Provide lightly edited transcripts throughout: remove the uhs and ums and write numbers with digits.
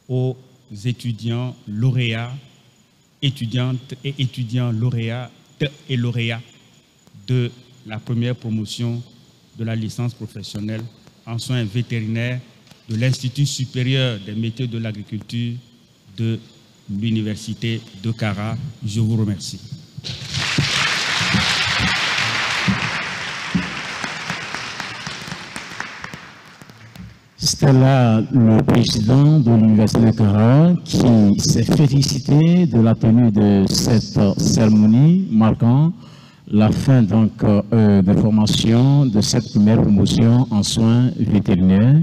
aux étudiants lauréats, étudiantes et étudiants lauréates et lauréats de la première promotion de la licence professionnelle en soins vétérinaires de l'Institut supérieur des métiers de l'agriculture de l'Université de Kara. Je vous remercie. C'était là le président de l'Université de Kara qui s'est félicité de la tenue de cette cérémonie marquant la fin donc de formation de cette première promotion en soins vétérinaires.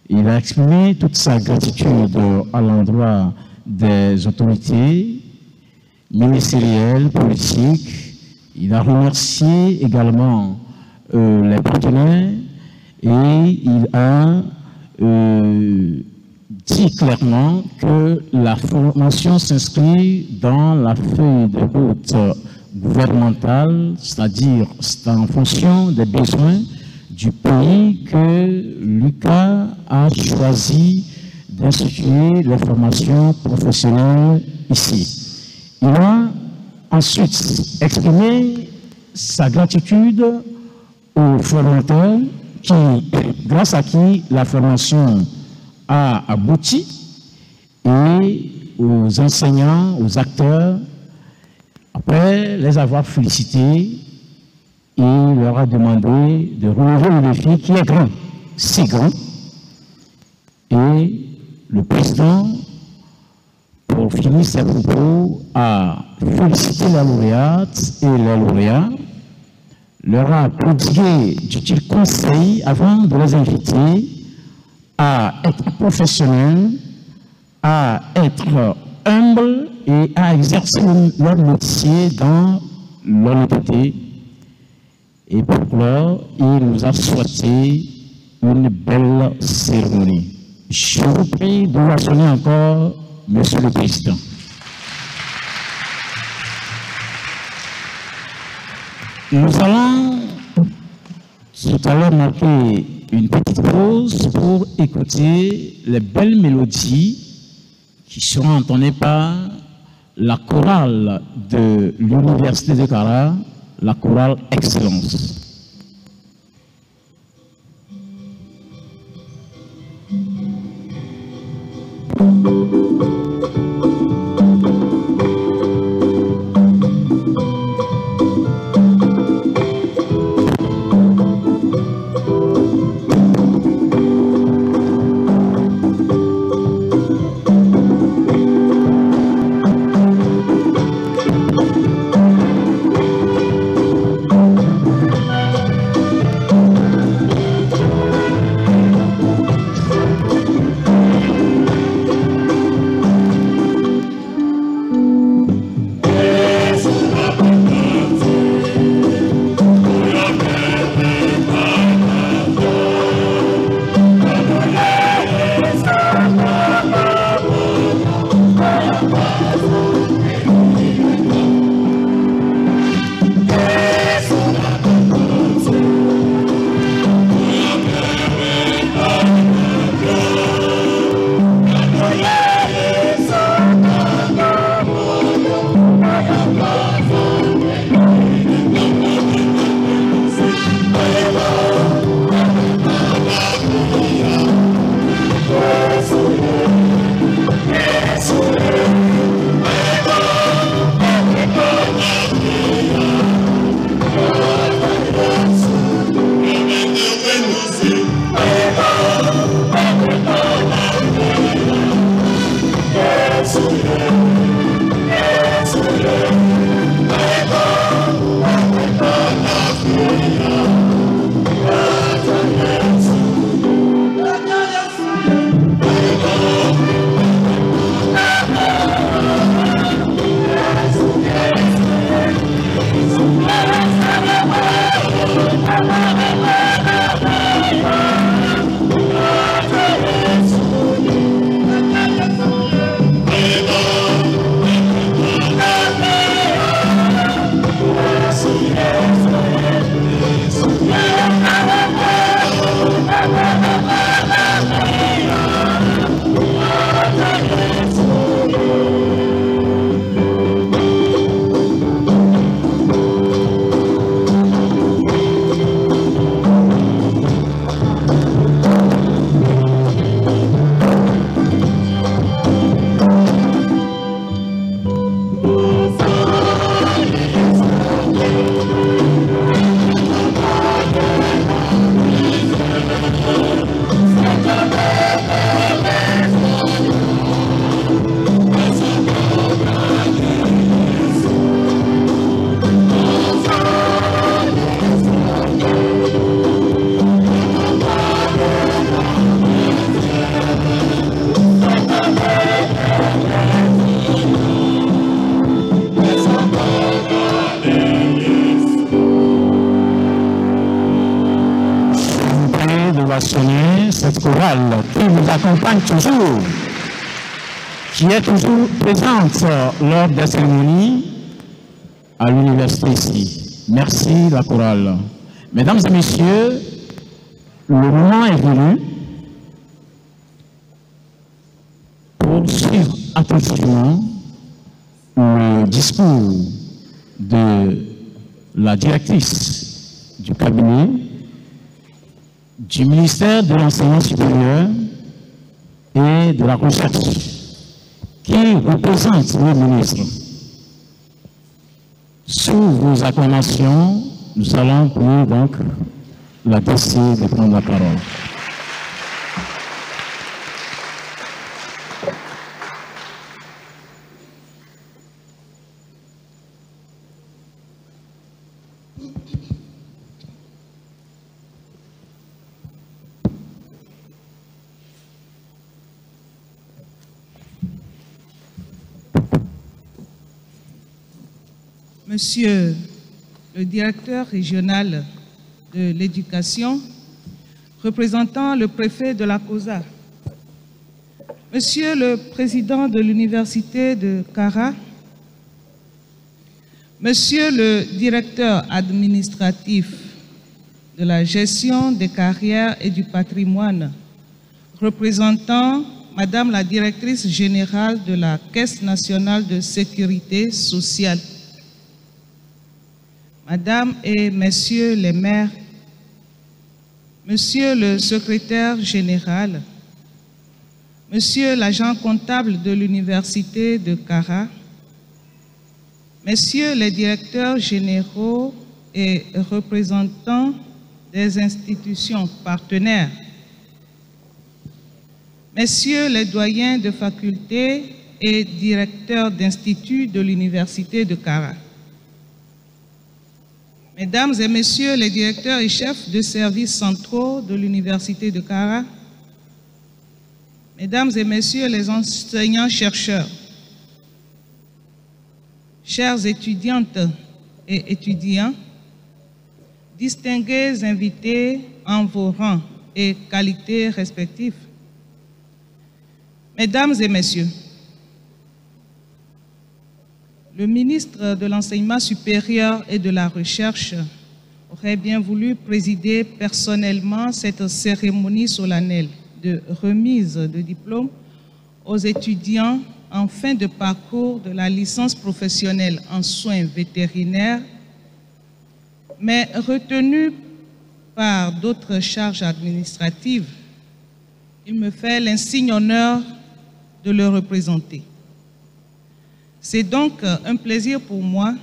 Il a exprimé toute sa gratitude à l'endroit des autorités ministérielles, politiques. Il a remercié également les partenaires et il a dit clairement que la formation s'inscrit dans la feuille de route gouvernementale, c'est-à-dire c'est en fonction des besoins du pays que l'UCA a choisi d'instituer les formations professionnelles ici. Il a ensuite exprimé sa gratitude aux formateurs grâce à qui la formation a abouti, et aux enseignants, aux acteurs. Après les avoir félicités, il leur a demandé de relever le défi qui est grand, si grand. Et le président, pour finir ses propos, a félicité la lauréate et les lauréats, leur a prodigué d'utiles conseils avant de les inviter à être professionnels, à être humbles et à exercer leur métier dans l'honnêteté. Et pour clore, il nous a souhaité une belle cérémonie. Je vous prie de l'ovationner encore, Monsieur le Président. Nous allons tout à l'heure marquer une petite pause pour écouter les belles mélodies qui seront entonnées par la chorale de l'Université de Kara, la chorale Excellence. chorale qui nous accompagne toujours, qui est toujours présente lors des cérémonies à l'université ici. Merci la chorale. Mesdames et messieurs, le moment est venu pour suivre attentivement le discours de la directrice du cabinet du ministère de l'Enseignement supérieur et de la Recherche, qui représente le ministre. Sous vos acclamations, nous allons prier donc la DC de prendre la parole. Monsieur le directeur régional de l'éducation, représentant le préfet de la COSA, Monsieur le président de l'université de Kara, Monsieur le directeur administratif de la gestion des carrières et du patrimoine, représentant Madame la directrice générale de la Caisse nationale de sécurité sociale, Madame et Messieurs les maires, Monsieur le secrétaire général, Monsieur l'agent comptable de l'université de Kara, Messieurs les directeurs généraux et représentants des institutions partenaires, Messieurs les doyens de faculté et directeurs d'instituts de l'université de Kara, Mesdames et Messieurs les directeurs et chefs de services centraux de l'université de Kara, Mesdames et Messieurs les enseignants-chercheurs, chères étudiantes et étudiants, distingués invités en vos rangs et qualités respectives, Mesdames et Messieurs, le ministre de l'Enseignement supérieur et de la Recherche aurait bien voulu présider personnellement cette cérémonie solennelle de remise de diplôme aux étudiants en fin de parcours de la licence professionnelle en soins vétérinaires, mais retenu par d'autres charges administratives, il me fait l'insigne honneur de le représenter. C'est donc un plaisir pour moi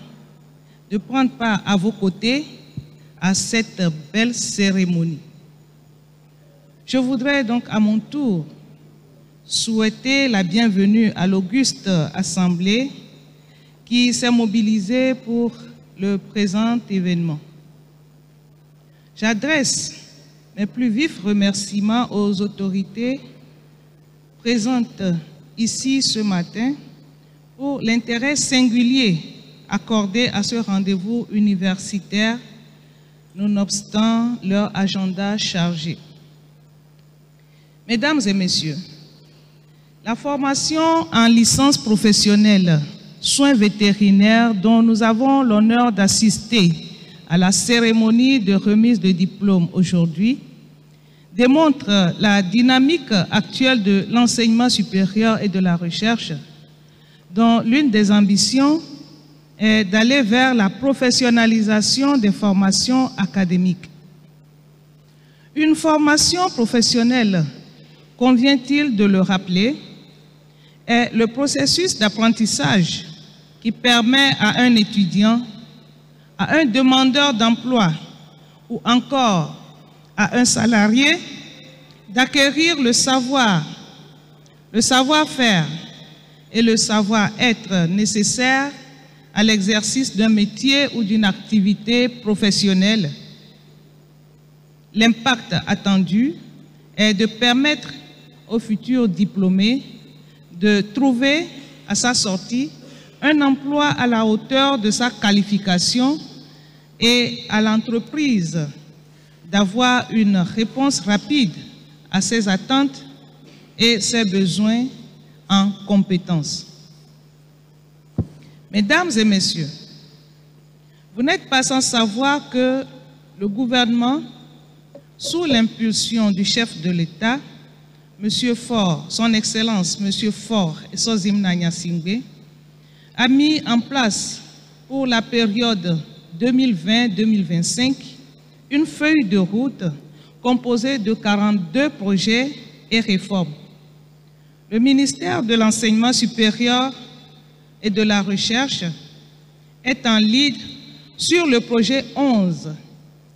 de prendre part à vos côtés à cette belle cérémonie. Je voudrais donc à mon tour souhaiter la bienvenue à l'auguste assemblée qui s'est mobilisée pour le présent événement. J'adresse mes plus vifs remerciements aux autorités présentes ici ce matin pour l'intérêt singulier accordé à ce rendez-vous universitaire, nonobstant leur agenda chargé. Mesdames et Messieurs, la formation en licence professionnelle soins vétérinaires dont nous avons l'honneur d'assister à la cérémonie de remise de diplôme aujourd'hui démontre la dynamique actuelle de l'enseignement supérieur et de la recherche, dont l'une des ambitions est d'aller vers la professionnalisation des formations académiques. Une formation professionnelle, convient-il de le rappeler, est le processus d'apprentissage qui permet à un étudiant, à un demandeur d'emploi ou encore à un salarié d'acquérir le savoir, le savoir-faire et le savoir-être nécessaires à l'exercice d'un métier ou d'une activité professionnelle. L'impact attendu est de permettre aux futurs diplômés de trouver à sa sortie un emploi à la hauteur de sa qualification et à l'entreprise d'avoir une réponse rapide à ses attentes et ses besoins en compétences. Mesdames et messieurs, vous n'êtes pas sans savoir que le gouvernement, sous l'impulsion du chef de l'État, M. Faure, son Excellence M. Faure et Sozimna Nyasingbe, a mis en place pour la période 2020-2025 une feuille de route composée de 42 projets et réformes. Le ministère de l'Enseignement supérieur et de la Recherche est en lead sur le projet 11,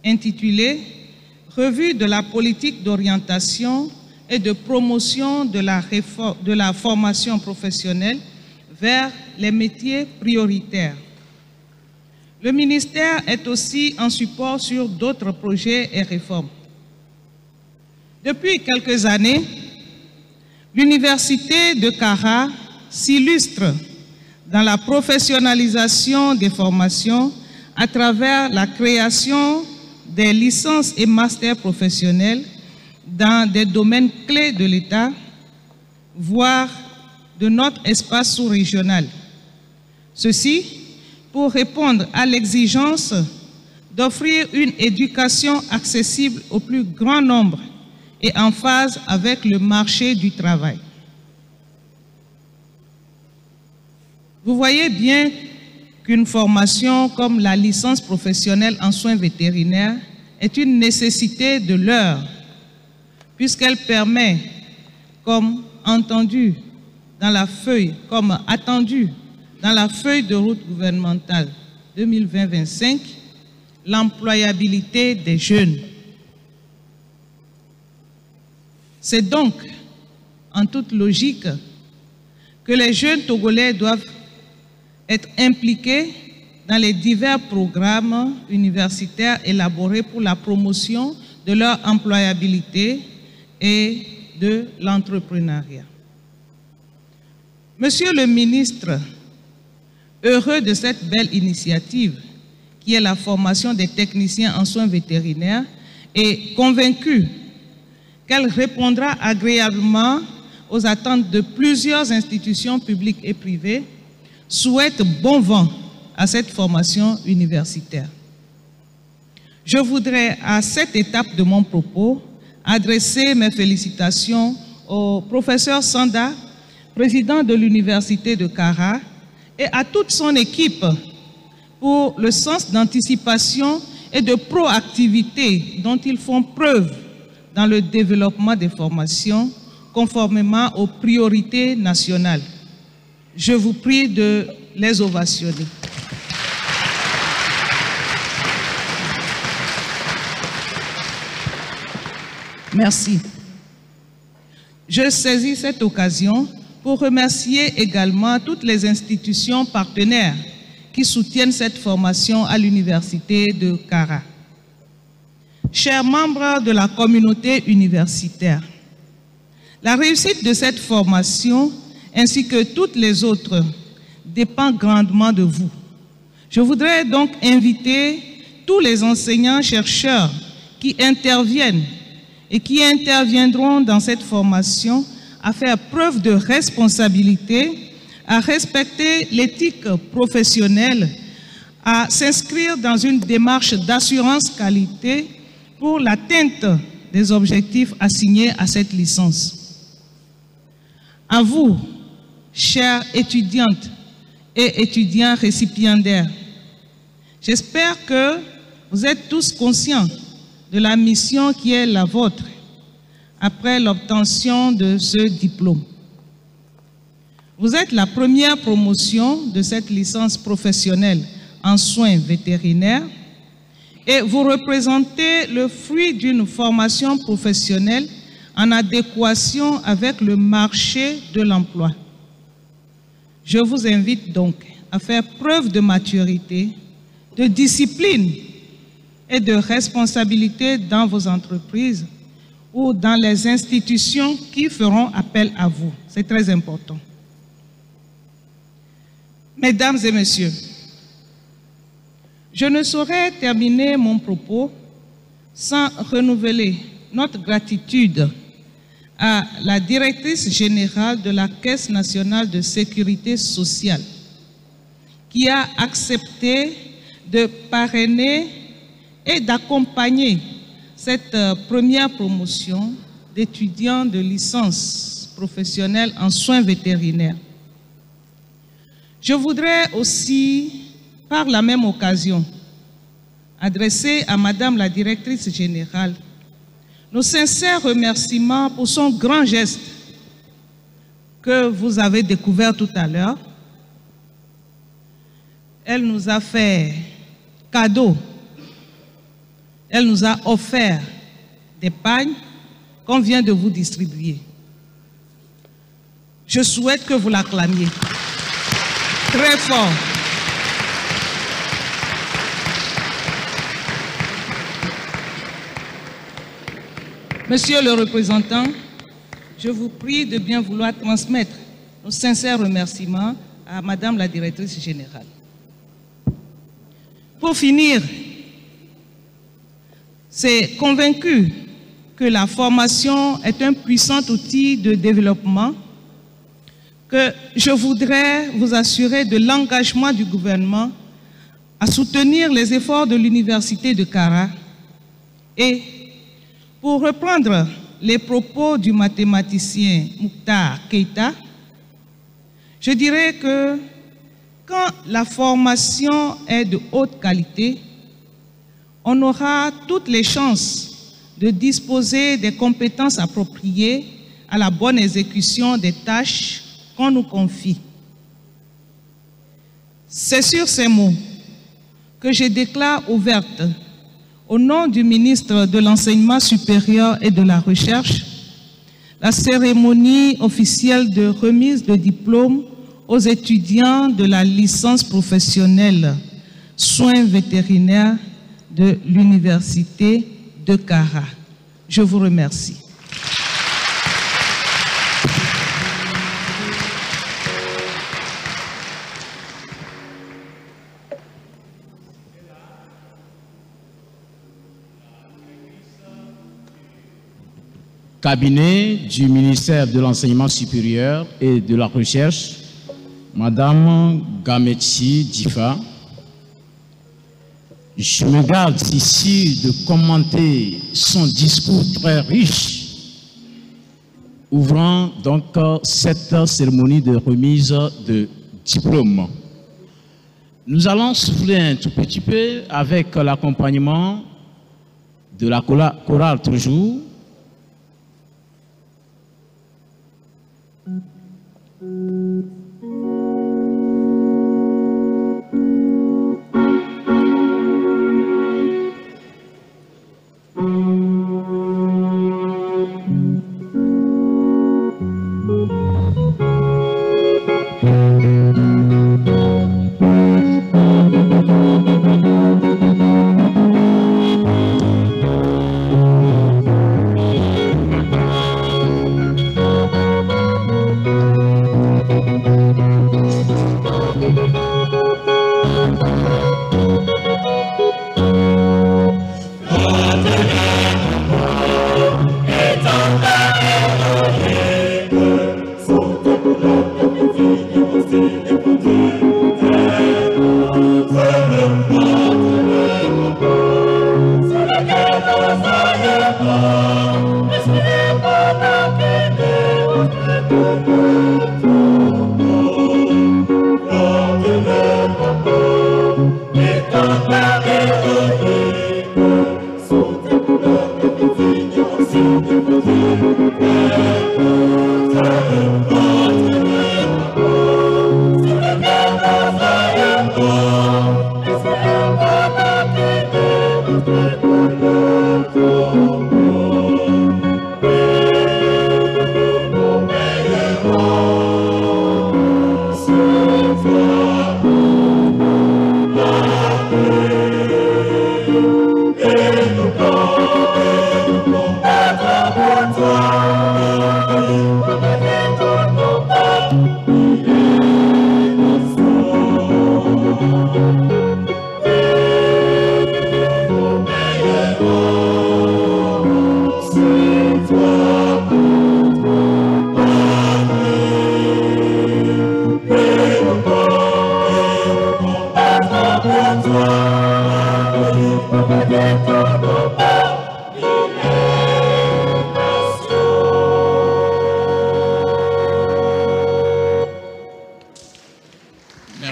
intitulé « Revue de la politique d'orientation et de promotion de la formation professionnelle vers les métiers prioritaires ». Le ministère est aussi en support sur d'autres projets et réformes. Depuis quelques années, l'Université de Kara s'illustre dans la professionnalisation des formations à travers la création des licences et masters professionnels dans des domaines clés de l'État, voire de notre espace sous-régional. Ceci pour répondre à l'exigence d'offrir une éducation accessible au plus grand nombre et en phase avec le marché du travail. Vous voyez bien qu'une formation comme la licence professionnelle en soins vétérinaires est une nécessité de l'heure, puisqu'elle permet, comme attendu dans la feuille de route gouvernementale 2020-25, l'employabilité des jeunes. C'est donc, en toute logique, que les jeunes Togolais doivent être impliqués dans les divers programmes universitaires élaborés pour la promotion de leur employabilité et de l'entrepreneuriat. Monsieur le ministre, heureux de cette belle initiative qui est la formation des techniciens en soins vétérinaires et convaincu qu'elle répondra agréablement aux attentes de plusieurs institutions publiques et privées, souhaite bon vent à cette formation universitaire. Je voudrais, à cette étape de mon propos, adresser mes félicitations au professeur Sanda, président de l'Université de Kara, et à toute son équipe pour le sens d'anticipation et de proactivité dont ils font preuve dans le développement des formations conformément aux priorités nationales. Je vous prie de les ovationner. Merci. Je saisis cette occasion pour remercier également toutes les institutions partenaires qui soutiennent cette formation à l'Université de Kara. Chers membres de la communauté universitaire, la réussite de cette formation ainsi que toutes les autres dépend grandement de vous. Je voudrais donc inviter tous les enseignants-chercheurs qui interviennent et qui interviendront dans cette formation à faire preuve de responsabilité, à respecter l'éthique professionnelle, à s'inscrire dans une démarche d'assurance qualité pour l'atteinte des objectifs assignés à cette licence. À vous, chères étudiantes et étudiants récipiendaires, j'espère que vous êtes tous conscients de la mission qui est la vôtre après l'obtention de ce diplôme. Vous êtes la première promotion de cette licence professionnelle en soins vétérinaires et vous représentez le fruit d'une formation professionnelle en adéquation avec le marché de l'emploi. Je vous invite donc à faire preuve de maturité, de discipline et de responsabilité dans vos entreprises ou dans les institutions qui feront appel à vous. C'est très important. Mesdames et messieurs, je ne saurais terminer mon propos sans renouveler notre gratitude à la directrice générale de la Caisse nationale de sécurité sociale, qui a accepté de parrainer et d'accompagner cette première promotion d'étudiants de licence professionnelle en soins vétérinaires. Je voudrais aussi, par la même occasion, adresser à Madame la directrice générale nos sincères remerciements pour son grand geste que vous avez découvert tout à l'heure. Elle nous a fait cadeau, elle nous a offert des pagnes qu'on vient de vous distribuer. Je souhaite que vous l'acclamiez très fort. Monsieur le représentant, je vous prie de bien vouloir transmettre nos sincères remerciements à Madame la directrice générale. Pour finir, c'est convaincu que la formation est un puissant outil de développement, que je voudrais vous assurer de l'engagement du gouvernement à soutenir les efforts de l'Université de Kara. Et pour reprendre les propos du mathématicien Mokhtar Keïta, je dirais que quand la formation est de haute qualité, on aura toutes les chances de disposer des compétences appropriées à la bonne exécution des tâches qu'on nous confie. C'est sur ces mots que je déclare ouverte, au nom du ministre de l'Enseignement supérieur et de la Recherche, la cérémonie officielle de remise de diplôme aux étudiants de la licence professionnelle soins vétérinaires de l'Université de Kara. Je vous remercie. Cabinet du ministère de l'Enseignement supérieur et de la Recherche, Madame Gametsi Difa. Je me garde ici de commenter son discours très riche, ouvrant donc cette cérémonie de remise de diplôme. Nous allons souffler un tout petit peu avec l'accompagnement de la chorale toujours. Thank you.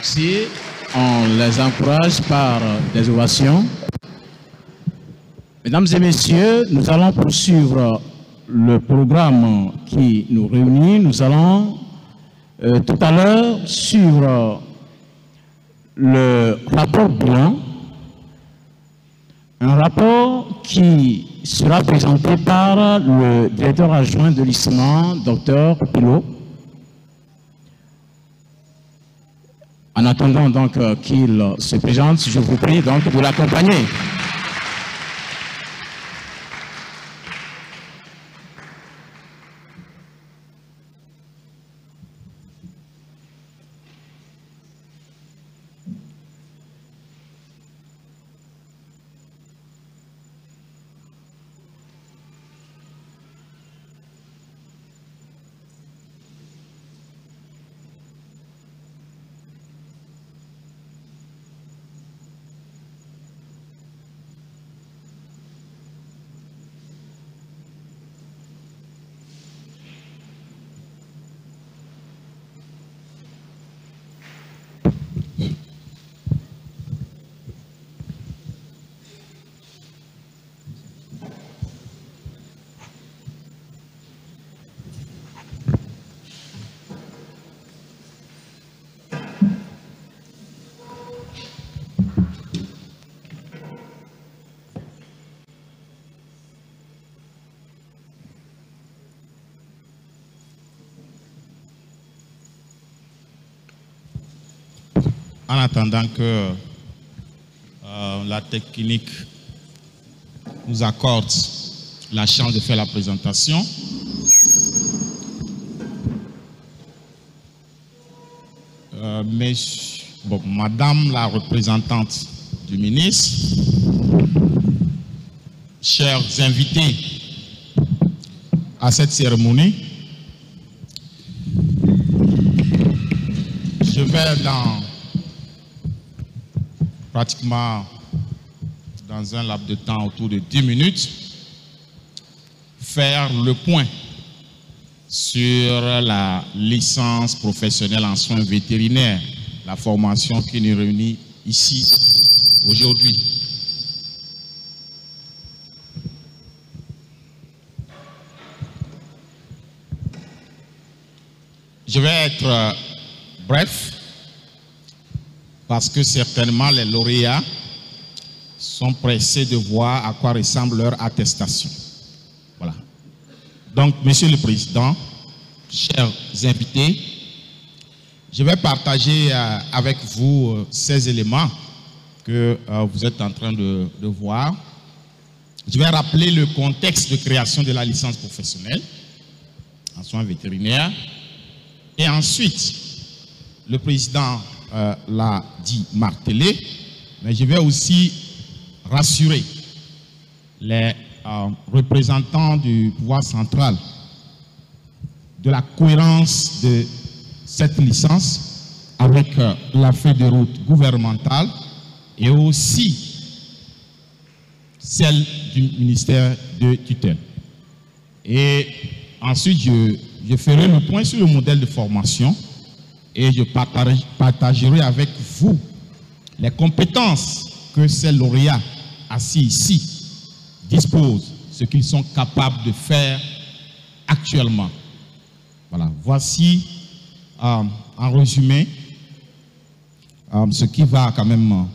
Merci. On les encourage par des ovations. Mesdames et messieurs, nous allons poursuivre le programme qui nous réunit. Nous allons tout à l'heure suivre le rapport bilan, un rapport qui sera présenté par le directeur adjoint de l'ISMA, Dr Pilot. En attendant donc qu'il se présente, je vous prie donc de l'accompagner. En attendant que la technique nous accorde la chance de faire la présentation, Madame la représentante du ministre, chers invités à cette cérémonie, je vais pratiquement dans un laps de temps autour de 10 minutes, faire le point sur la licence professionnelle en soins vétérinaires, la formation qui nous réunit ici aujourd'hui. Je vais être bref, parce que certainement les lauréats sont pressés de voir à quoi ressemble leur attestation. Voilà. Donc, Monsieur le Président, chers invités, je vais partager avec vous ces éléments que vous êtes en train de voir. Je vais rappeler le contexte de création de la licence professionnelle en soins vétérinaires. Et ensuite, le Président l'a dit martelé, mais je vais aussi rassurer les représentants du pouvoir central de la cohérence de cette licence avec la feuille de route gouvernementale et aussi celle du ministère de tutelle. Et ensuite, je ferai le point sur le modèle de formation et je partagerai avec vous les compétences que ces lauréats assis ici disposent, ce qu'ils sont capables de faire actuellement. Voilà, voici en résumé ce qui va quand même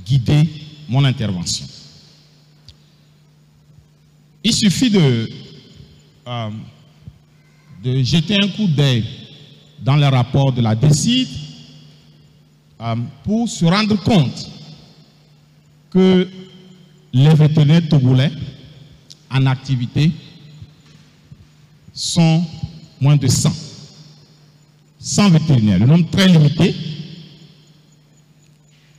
guider mon intervention. Il suffit de jeter un coup d'œil dans le rapport de la DSID pour se rendre compte que les vétérinaires togolais en activité sont moins de 100. 100 vétérinaires, le nombre très limité,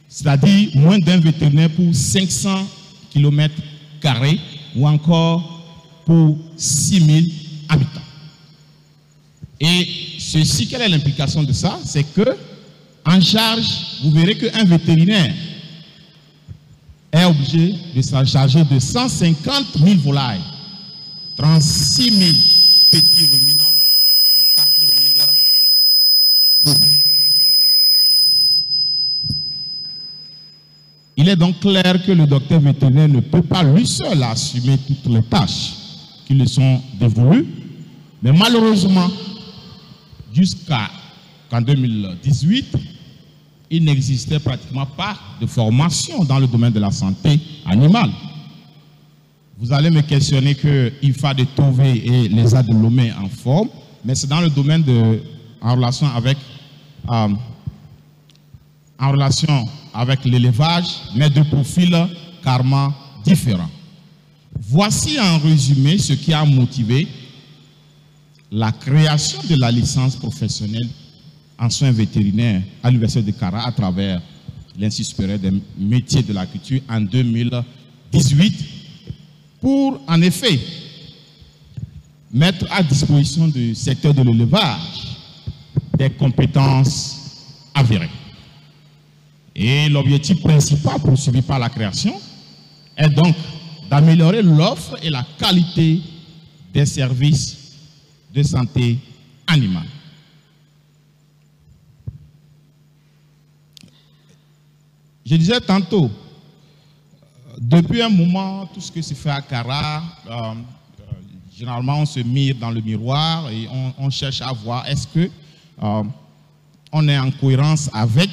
c'est-à-dire moins d'un vétérinaire pour 500 km² ou encore pour 6000 habitants. Et ceci, quelle est l'implication de ça? C'est que, en charge, vous verrez qu'un vétérinaire est obligé de se charger de 150 000 volailles, 36 000 petits ruminants et 4 000 bovins. Il est donc clair que le docteur vétérinaire ne peut pas lui seul assumer toutes les tâches qui lui sont dévolues. Mais malheureusement, jusqu'en 2018, il n'existait pratiquement pas de formation dans le domaine de la santé animale. Vous allez me questionner que IFA de Tové et les A de Lomé en forme, mais c'est dans le domaine en relation avec l'élevage, mais de profils carrément différents. Voici en résumé ce qui a motivé la création de la licence professionnelle en soins vétérinaires à l'Université de Kara à travers l'Institut supérieur des métiers de l'agriculture en 2018 pour, en effet, mettre à disposition du secteur de l'élevage des compétences avérées. Et l'objectif principal poursuivi par la création est donc d'améliorer l'offre et la qualité des services de santé animale. Je disais tantôt, depuis un moment, tout ce que se fait à Kara, généralement on se mire dans le miroir et on cherche à voir est-ce que on est en cohérence avec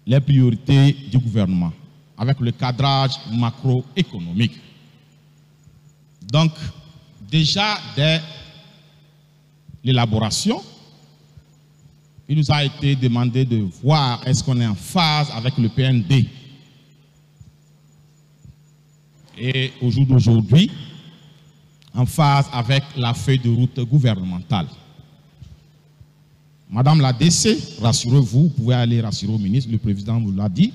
les priorités du gouvernement, avec le cadrage macroéconomique. Donc, déjà dès l'élaboration, il nous a été demandé de voir est-ce qu'on est en phase avec le PND. Et au jour d'aujourd'hui, en phase avec la feuille de route gouvernementale. Madame la DC, rassurez-vous, vous pouvez aller rassurer au ministre, le président vous l'a dit,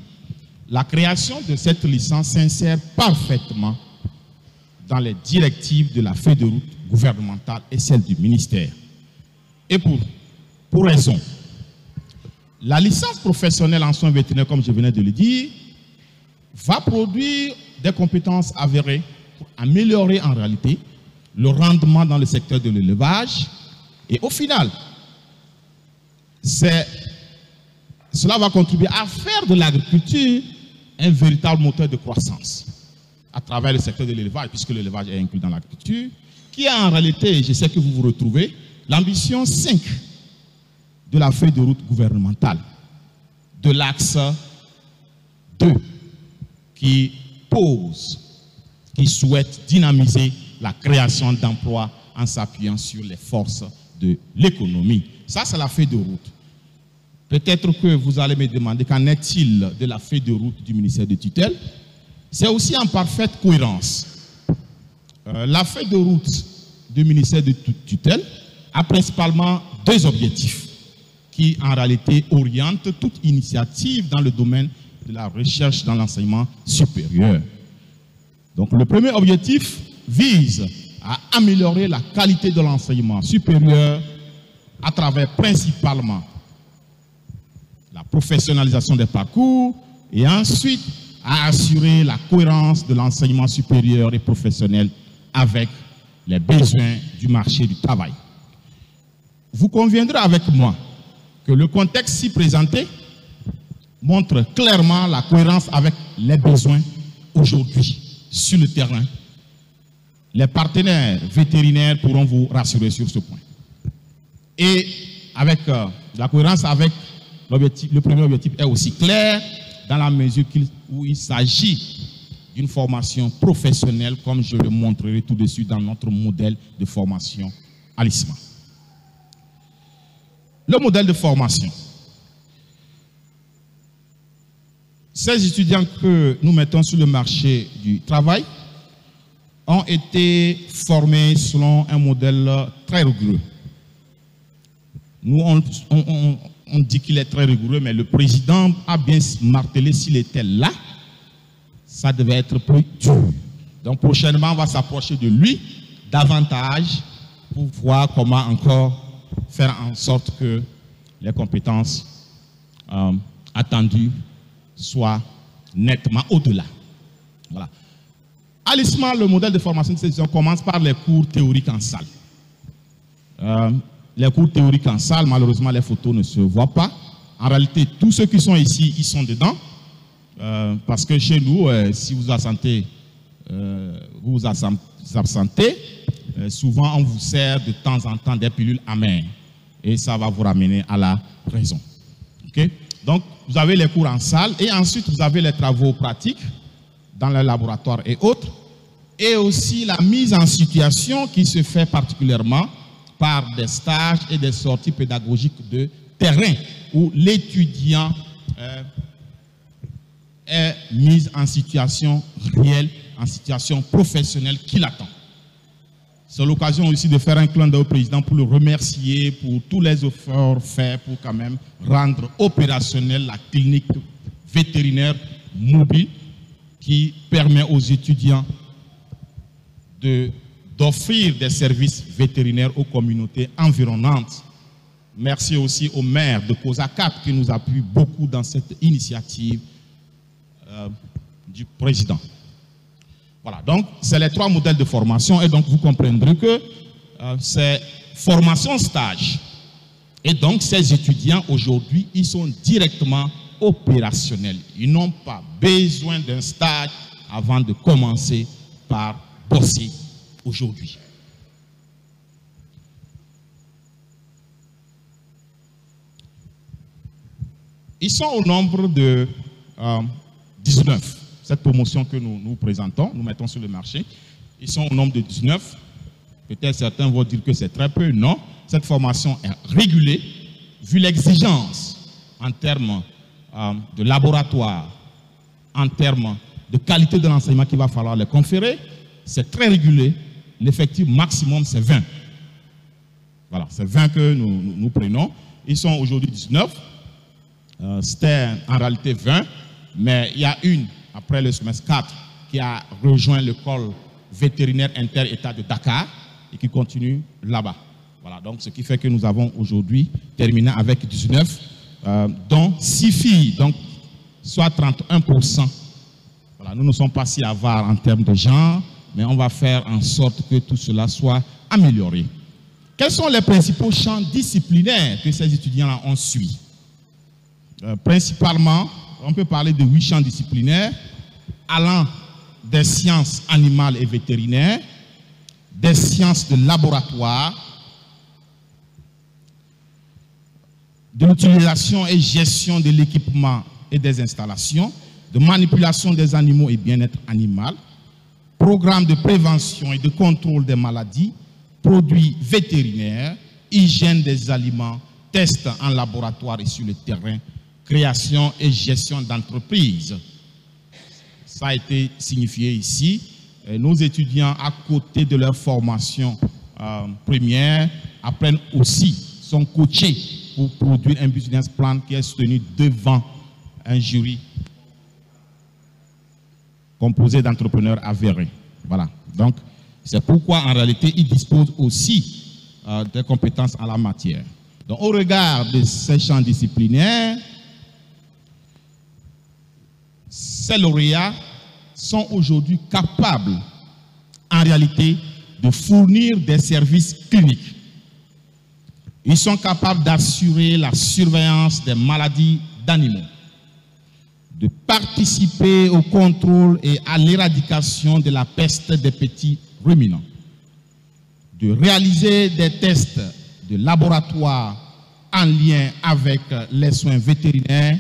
la création de cette licence s'insère parfaitement dans les directives de la feuille de route gouvernementale et celle du ministère. Et pour raison, la licence professionnelle en soins vétérinaires, comme je venais de le dire, va produire des compétences avérées pour améliorer en réalité le rendement dans le secteur de l'élevage. Et au final, cela va contribuer à faire de l'agriculture un véritable moteur de croissance à travers le secteur de l'élevage, puisque l'élevage est inclus dans l'agriculture, qui a en réalité, je sais que vous vous retrouvez, l'ambition 5 de la feuille de route gouvernementale, de l'axe 2, qui souhaite dynamiser la création d'emplois en s'appuyant sur les forces de l'économie. Ça, c'est la feuille de route. Peut-être que vous allez me demander qu'en est-il de la feuille de route du ministère de tutelle. C'est aussi en parfaite cohérence. La feuille de route du ministère de tutelle a principalement deux objectifs qui, en réalité, orientent toute initiative dans le domaine de la recherche dans l'enseignement supérieur. Donc, le premier objectif vise à améliorer la qualité de l'enseignement supérieur à travers principalement la professionnalisation des parcours et ensuite à assurer la cohérence de l'enseignement supérieur et professionnel avec les besoins du marché du travail. Vous conviendrez avec moi que le contexte ci présenté montre clairement la cohérence avec les besoins aujourd'hui sur le terrain. Les partenaires vétérinaires pourront vous rassurer sur ce point. Et avec la cohérence avec l'objectif, le premier objectif est aussi clair dans la mesure où il s'agit d'une formation professionnelle, comme je le montrerai tout de suite dans notre modèle de formation à l'ISMA. Le modèle de formation. Ces étudiants que nous mettons sur le marché du travail ont été formés selon un modèle très rigoureux. Nous, on dit qu'il est très rigoureux, mais le président a bien martelé, s'il était là, ça devait être plus dur. Donc prochainement, on va s'approcher de lui davantage pour voir comment encore faire en sorte que les compétences attendues soient nettement au-delà. Voilà. À l'ISMA, le modèle de formation de ces étudiants commence par les cours théoriques en salle. Les cours théoriques en salle, malheureusement, les photos ne se voient pas. En réalité, tous ceux qui sont ici, ils sont dedans. parce que chez nous, si vous vous absentez, souvent on vous sert de temps en temps des pilules amères et ça va vous ramener à la raison. Okay? Donc, vous avez les cours en salle et ensuite vous avez les travaux pratiques dans le laboratoire et autres, et aussi la mise en situation qui se fait particulièrement par des stages et des sorties pédagogiques de terrain où l'étudiant est mis en situation réelle, en situation professionnelle qui l'attend. C'est l'occasion aussi de faire un clin d'œil au président pour le remercier pour tous les efforts faits pour quand même rendre opérationnelle la clinique vétérinaire mobile qui permet aux étudiants d'offrir des services vétérinaires aux communautés environnantes. Merci aussi au maire de COSACAP qui nous appuie beaucoup dans cette initiative du président. Voilà, donc c'est les 3 modèles de formation et donc vous comprendrez que c'est formation stage. Et donc ces étudiants aujourd'hui, ils sont directement opérationnels. Ils n'ont pas besoin d'un stage avant de commencer par bosser aujourd'hui. Ils sont au nombre de 19. Cette promotion que nous présentons, nous mettons sur le marché, ils sont au nombre de 19. Peut-être certains vont dire que c'est très peu. Non, cette formation est régulée, vu l'exigence en termes de laboratoire, en termes de qualité de l'enseignement qu'il va falloir les conférer. C'est très régulé. L'effectif maximum, c'est 20. Voilà, c'est 20 que nous prenons. Ils sont aujourd'hui 19. C'était en réalité 20, mais il y a une, après le semestre 4, qui a rejoint l'école vétérinaire inter-État de Dakar et qui continue là-bas. Voilà, donc ce qui fait que nous avons aujourd'hui terminé avec 19, dont 6 filles, donc soit 31%. Voilà, nous ne sommes pas si avares en termes de genre, mais on va faire en sorte que tout cela soit amélioré. Quels sont les principaux champs disciplinaires que ces étudiants-là ont suivis? Principalement, on peut parler de 8 champs disciplinaires, allant des sciences animales et vétérinaires, des sciences de laboratoire, de l'utilisation et gestion de l'équipement et des installations, de manipulation des animaux et bien-être animal, programme de prévention et de contrôle des maladies, produits vétérinaires, hygiène des aliments, tests en laboratoire et sur le terrain, création et gestion d'entreprises. Ça a été signifié ici. Nos étudiants, à côté de leur formation première, apprennent aussi, sont coachés pour produire un business plan qui est soutenu devant un jury composé d'entrepreneurs avérés. Voilà. Donc, c'est pourquoi, en réalité, ils disposent aussi des compétences en la matière. Donc, au regard de ces champs disciplinaires, ces lauréats sont aujourd'hui capables, en réalité, de fournir des services cliniques. Ils sont capables d'assurer la surveillance des maladies d'animaux, de participer au contrôle et à l'éradication de la peste des petits ruminants, de réaliser des tests de laboratoire en lien avec les soins vétérinaires,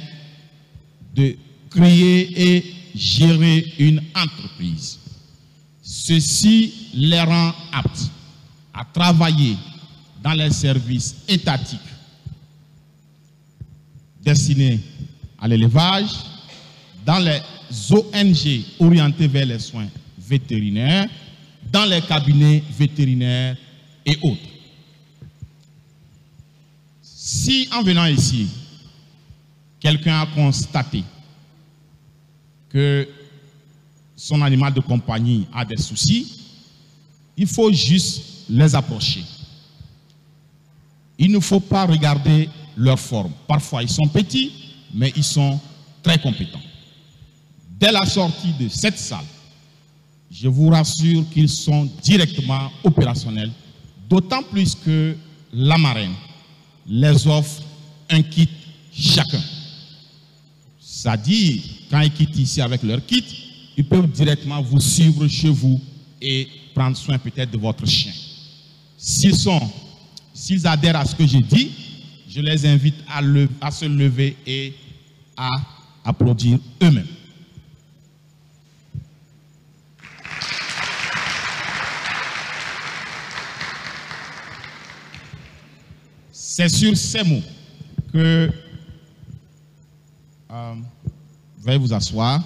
de créer et gérer une entreprise. Ceci les rend aptes à travailler dans les services étatiques destinés à l'élevage, dans les ONG orientées vers les soins vétérinaires, dans les cabinets vétérinaires et autres. Si en venant ici, quelqu'un a constaté que son animal de compagnie a des soucis, il faut juste les approcher. Il ne faut pas regarder leur forme. Parfois, ils sont petits, mais ils sont très compétents. Dès la sortie de cette salle, je vous rassure qu'ils sont directement opérationnels, d'autant plus que la marraine les offre un kit chacun. C'est-à-dire, quand ils quittent ici avec leur kit, ils peuvent directement vous suivre chez vous et prendre soin peut-être de votre chien. S'ils adhèrent à ce que j'ai dit, je les invite à se lever et à applaudir eux-mêmes. C'est sur ces mots que, veuillez vous asseoir,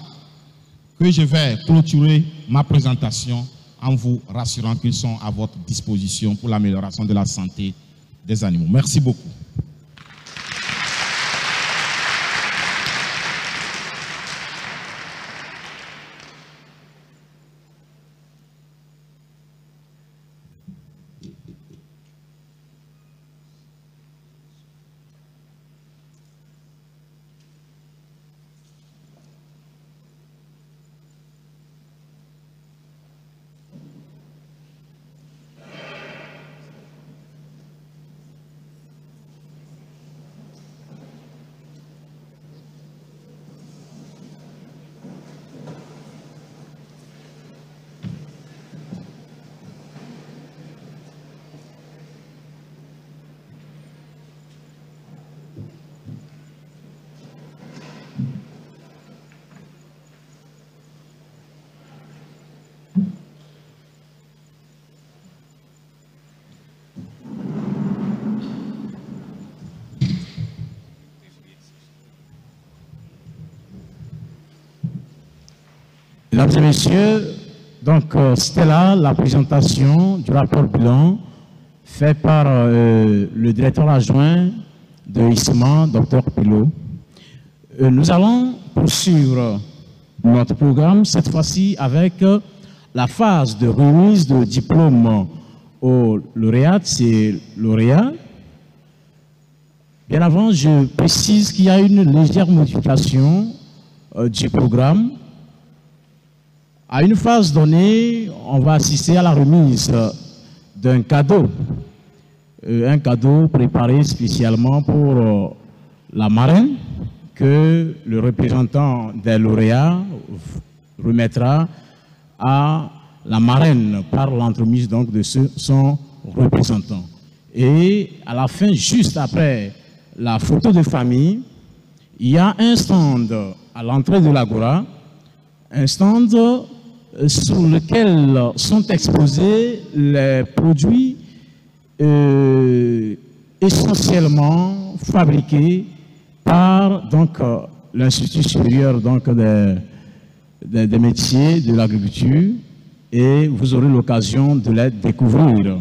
que je vais clôturer ma présentation en vous rassurant qu'ils sont à votre disposition pour l'amélioration de la santé des animaux. Merci beaucoup. Mesdames et messieurs, donc c'était là la présentation du rapport bilan fait par le directeur adjoint de ISMA, Dr Pilot. Nous allons poursuivre notre programme, cette fois-ci avec la phase de remise de diplôme aux lauréates et lauréats. Bien avant, je précise qu'il y a une légère modification du programme. À une phase donnée, on va assister à la remise d'un cadeau. Un cadeau préparé spécialement pour la marraine que le représentant des lauréats remettra à la marraine par l'entremise donc de son représentant. Et à la fin, juste après la photo de famille, il y a un stand à l'entrée de l'Agora, un stand sur lequel sont exposés les produits essentiellement fabriqués par l'Institut supérieur des métiers de l'agriculture, et vous aurez l'occasion de les découvrir.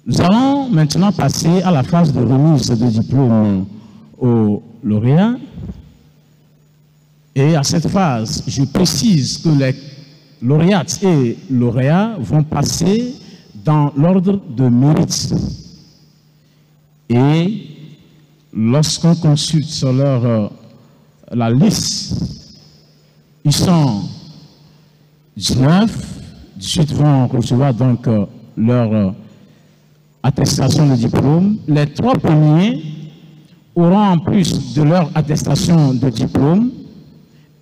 Nous allons maintenant passer à la phase de remise de diplôme aux lauréats. Et à cette phase, je précise que les lauréates et lauréats vont passer dans l'ordre de mérite. Et lorsqu'on consulte sur la liste, ils sont 19, 18 vont recevoir donc leur attestation de diplôme. Les 3 premiers auront en plus de leur attestation de diplôme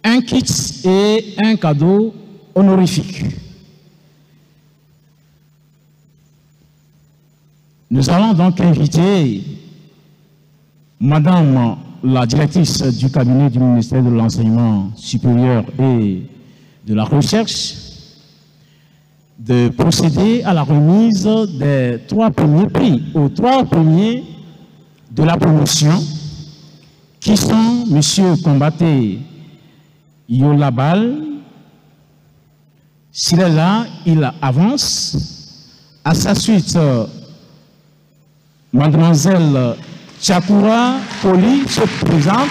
un kit et un cadeau honorifique. Nous allons donc inviter Madame la directrice du cabinet du ministère de l'Enseignement supérieur et de la Recherche de procéder à la remise des 3 premiers prix, aux 3 premiers de la promotion, qui sont M. Combaté Yolabal. S'il est là, il avance. À sa suite, Mademoiselle Chakura Poli se présente.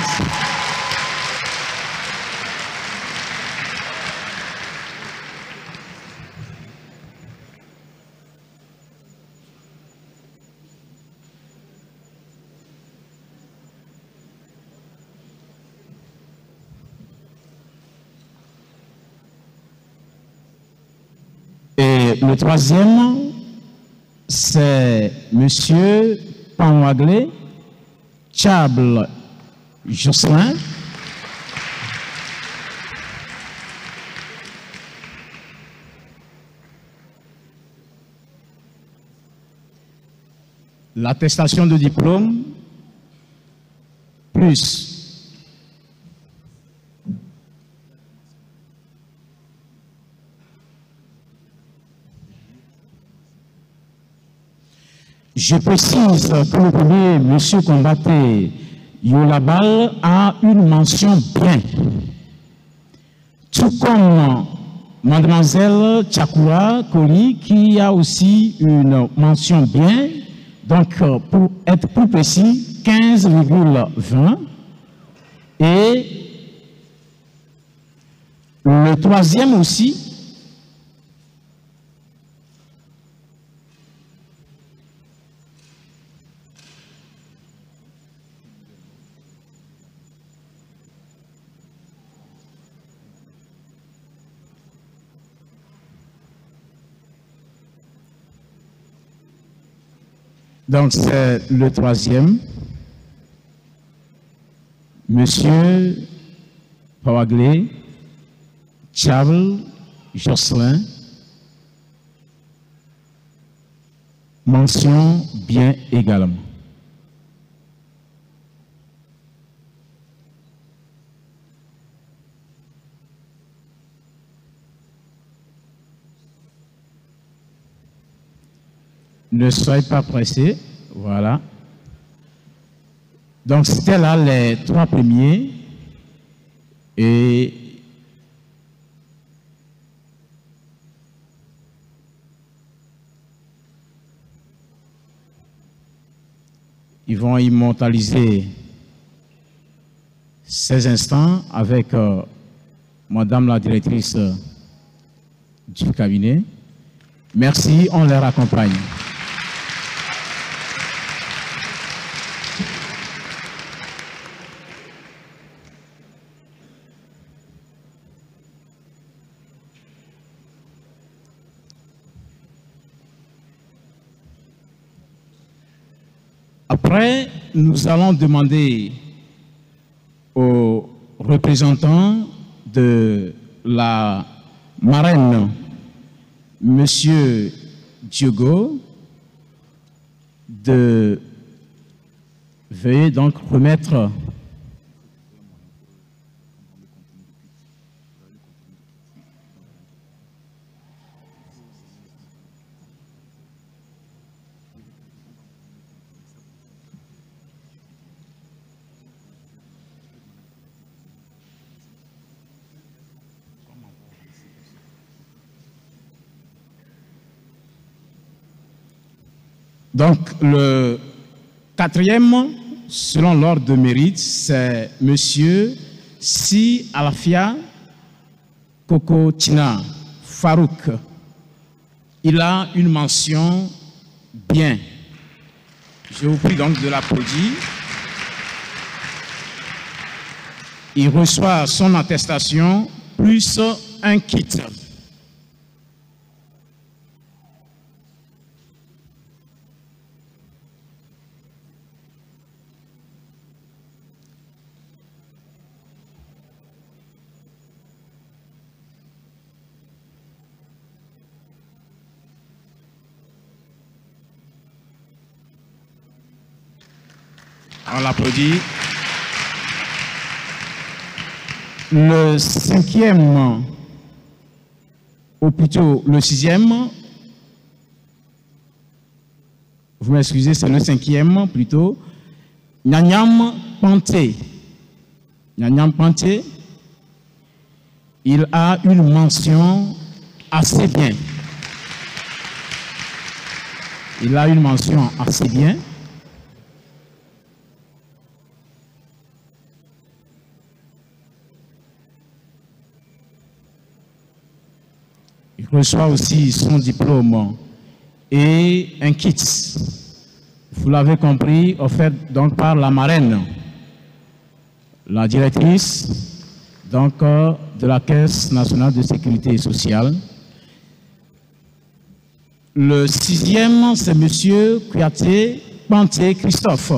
Et le troisième, c'est M. Panwaglé Chable Jocelyn. l'attestation de diplôme, plus je précise que le premier, M. Combaté Yolabal, a une mention bien. Tout comme Mademoiselle Tchakoura Koli, qui a aussi une mention bien, donc pour être plus précis, 15,20. Et le troisième aussi, donc c'est le troisième, Monsieur Pawaglé, Charles Jocelyn, mention bien également. Ne soyez pas pressés, voilà. Donc c'était là les trois premiers et ils vont immortaliser ces instants avec Madame la directrice du cabinet. Merci, on les accompagne. Après, nous allons demander aux représentants de la marraine, Monsieur Diogo, de veuillez donc remettre donc le quatrième, selon l'ordre de mérite, c'est Monsieur Si Alafia Kokotina Farouk. Il a une mention bien. Je vous prie donc de l'applaudir. Il reçoit son attestation plus un kit. On l'applaudit. Le cinquième, ou plutôt le sixième, vous m'excusez, c'est le cinquième plutôt, Nyanyam Panté. Nyanyam Panté, il a une mention assez bien. Il a une mention assez bien. Il reçoit aussi son diplôme et un kit. Vous l'avez compris, offert donc par la marraine, la directrice donc, de la Caisse nationale de sécurité sociale. Le sixième, c'est M. Kouyaté Panté Christophe.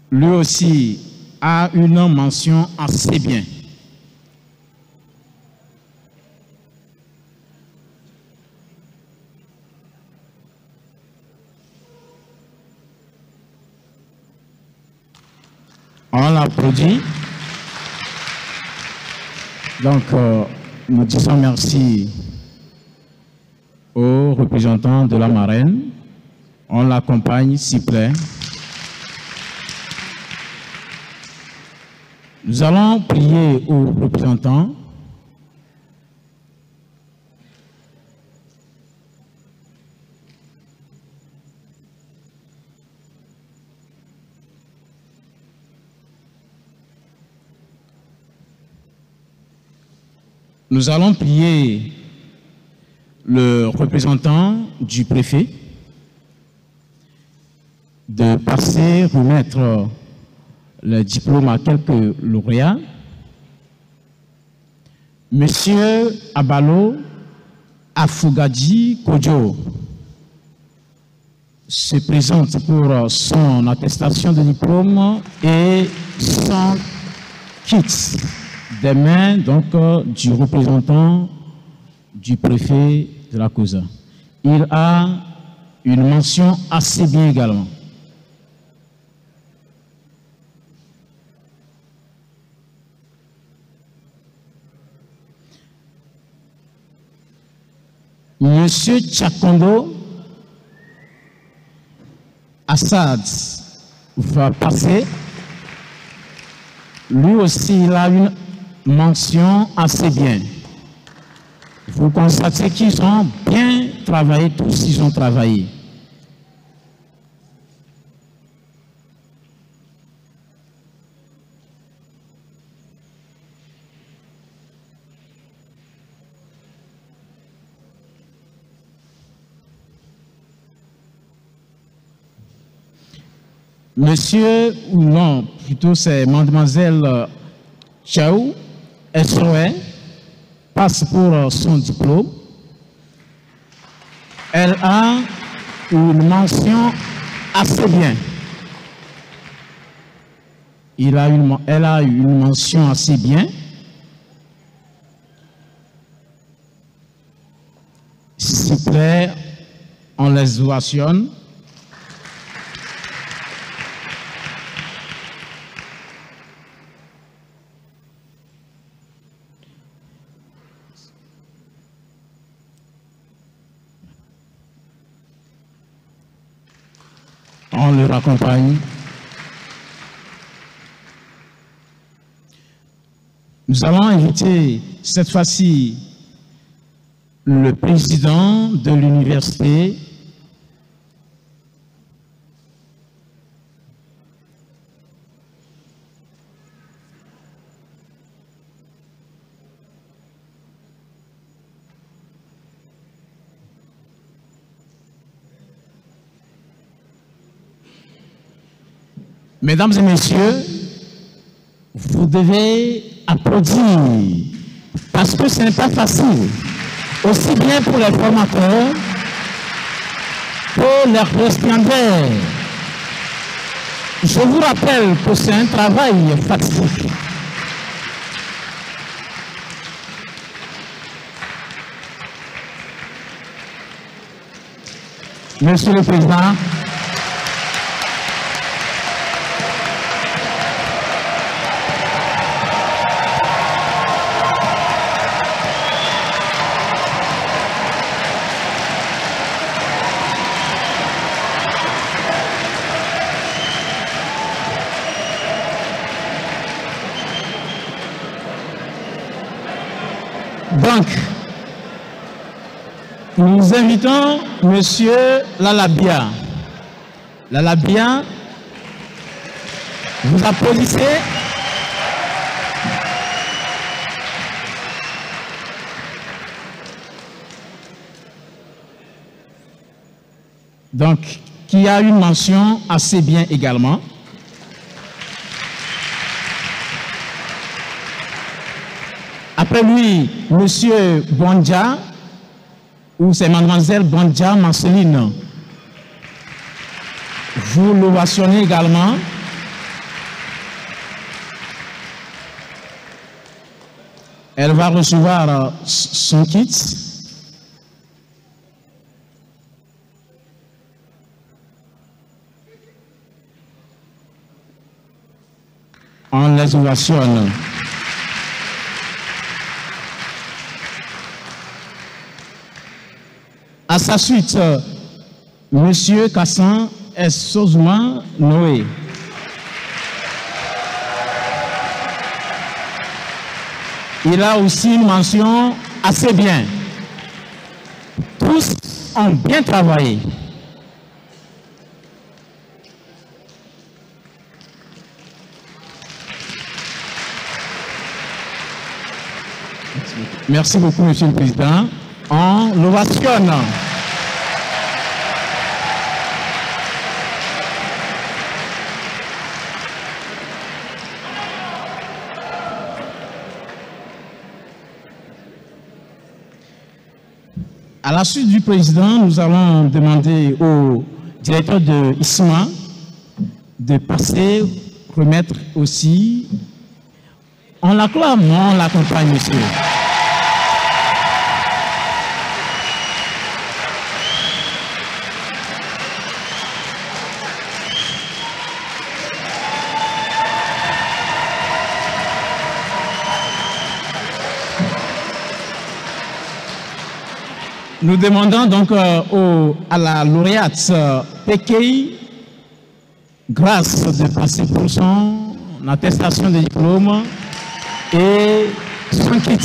Lui aussi a une mention assez bien. On l'applaudit. Donc, nous disons merci aux représentants de la marraine. On l'accompagne, s'il vous plaît. Nous allons prier aux représentants. Nous allons prier le représentant du préfet de passer, remettre le diplôme à quelques lauréats. Monsieur Abalo Afugadji Kodjo se présente pour son attestation de diplôme et son kit des mains donc, du représentant du préfet de la COSA. Il a une mention assez bien également. Monsieur Tchakondo Assad va passer. Lui aussi, il a une mention assez bien. Vous constatez qu'ils ont bien travaillé, tous ils ont travaillé. Monsieur, ou non, plutôt c'est mademoiselle Chaou, SOE, passe pour son diplôme. Elle a une mention assez bien. Elle a une mention assez bien. S'il vous plaît, on les ovationne. On le raccompagne. Nous allons inviter cette fois-ci le président de l'université, mesdames et messieurs, vous devez applaudir parce que ce n'est pas facile, aussi bien pour les formateurs que les correspondants. Je vous rappelle que c'est un travail fatidique. Monsieur le Président, donc, nous invitons Monsieur Lalabia. Lalabia, vous applaudissez. Donc, qui a une mention assez bien également. Après lui, Monsieur Bonja, ou c'est Mademoiselle Bonja Marceline. Vous l'ovationnez également. Elle va recevoir son kit. les ovationne. À sa suite, Monsieur Kassan Sozuma Noé. Il a aussi une mention assez bien. Tous ont bien travaillé. Merci beaucoup, Monsieur le Président. On l'ovationne. À la suite du président, nous allons demander au directeur de ISMA de passer, remettre aussi. On l'acclame, on l'accompagne, monsieur. Nous demandons donc à la lauréate Pekei grâce de passer pour son attestation de diplôme et son kit.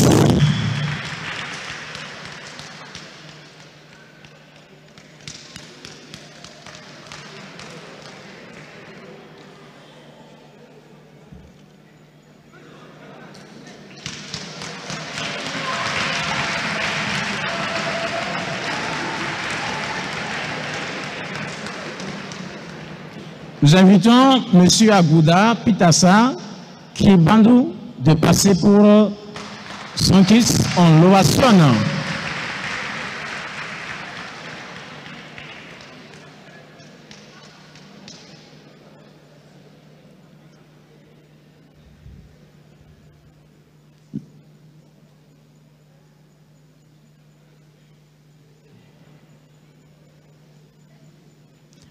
Nous invitons M. Agouda Pitassa Kibandou de passer pour son kit. On l'ovationne.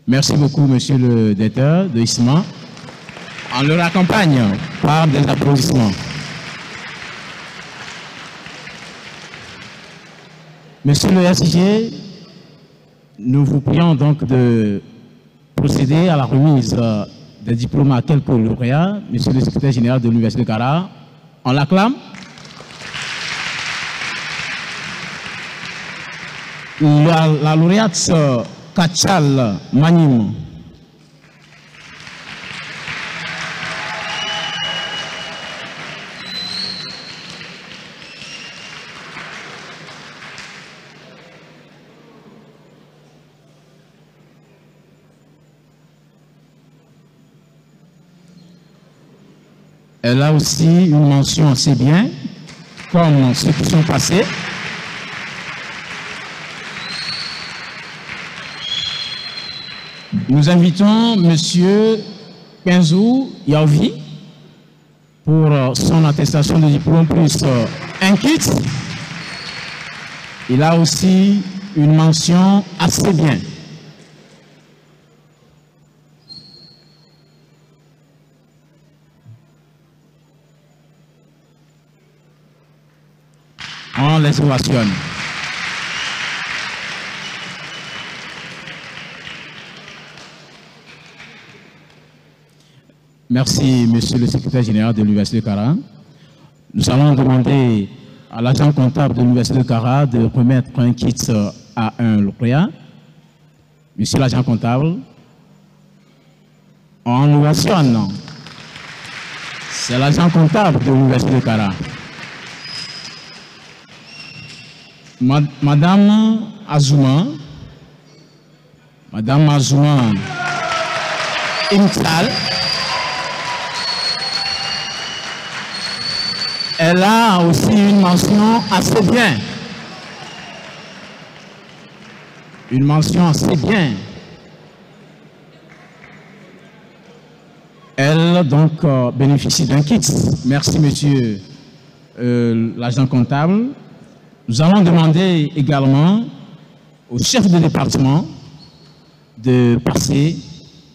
Merci beaucoup, monsieur le directeur de ISMA. On le raccompagne par des applaudissements. Monsieur le SG, nous vous prions donc de procéder à la remise des diplômes à quelques lauréats. Monsieur le secrétaire général de l'Université de Kara, on l'acclame. La lauréate Kachal Manim. Elle a aussi une mention assez bien, comme ceux qui sont passés. Nous invitons M. Penzou Yaovi pour son attestation de diplôme plus un kit. Il a aussi une mention assez bien. On les ovationne. Merci, monsieur le secrétaire général de l'Université de Kara. Nous allons demander à l'agent comptable de l'Université de Kara de remettre un kit à un lauréat. Monsieur l'agent comptable, on l'ovationne. C'est l'agent comptable de l'Université de Kara. Madame Azuma Imtal, elle a aussi une mention assez bien. Une mention assez bien. Elle donc bénéficie d'un kit. Merci monsieur l'agent comptable. Nous allons demander également au chef de département de passer